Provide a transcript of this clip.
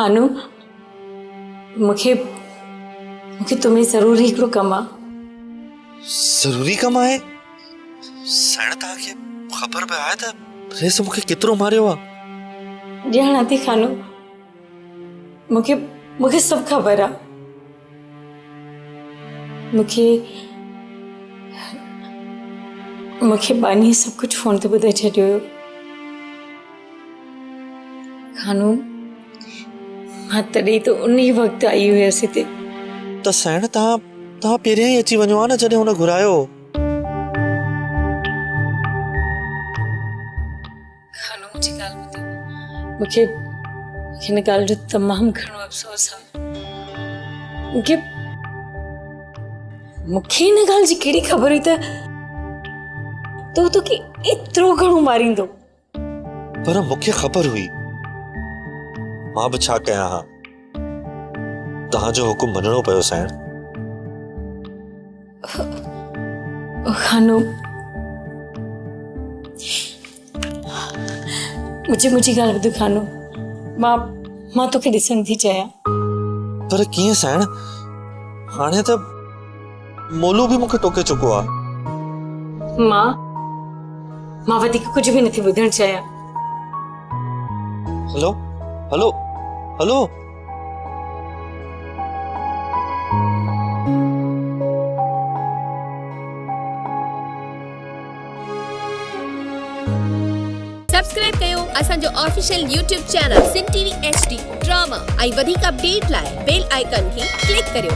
खानू मूंखे मूंखे तुम्हें ज़रूरी हिकिड़ो कमु आहे। ज़रूरी कमु आहे? साइण तव्हांखे ख़बर बि आहे त रेस मूंखे केतिरो मारियो आहे? ॼाणा थी खानू, मूंखे मूंखे सभु ख़बर आहे। मूंखे मूंखे बानी सभु कुझु फोन ते ॿुधाए छॾियो हुयो। खानू मां तॾहिं त उन ई वक़्तु आई हुयसि हिते। त साइण तव्हां पहिरियां ई अची वञो आहे न जॾहिं हुन घुरायो। खानू मुंहिंजी ॻाल्हि ॿुधो, मूंखे हिन ॻाल्हि जो तमामु घणो अफ़सोस आहे। मूंखे हिन ॻाल्हि जी कहिड़ी ख़बर हुई त तोखे एतिरो घणो मारींदो। पर मूंखे ख़बर हुई, मां बि छा कयां हा, तव्हांजो हुकुम मञणो पियो साइण। खानू मुंहिंजी ॻाल्हि ॿुध खानू, मां तोखे ॾिसण थी चाहियां। पर कीअं साइण? हाणे त मोलू बि मूंखे टोके चुको आहे। मां वधीक कुझु बि नथी ॿुधणु चाहियां। हेलो हेलो हेलो सब्सक्राइब कयो असांजो official YouTube channel Singh TV HD drama ऐं वधीक अपडेट लाइ बेल आइकन खे क्लिक करियो।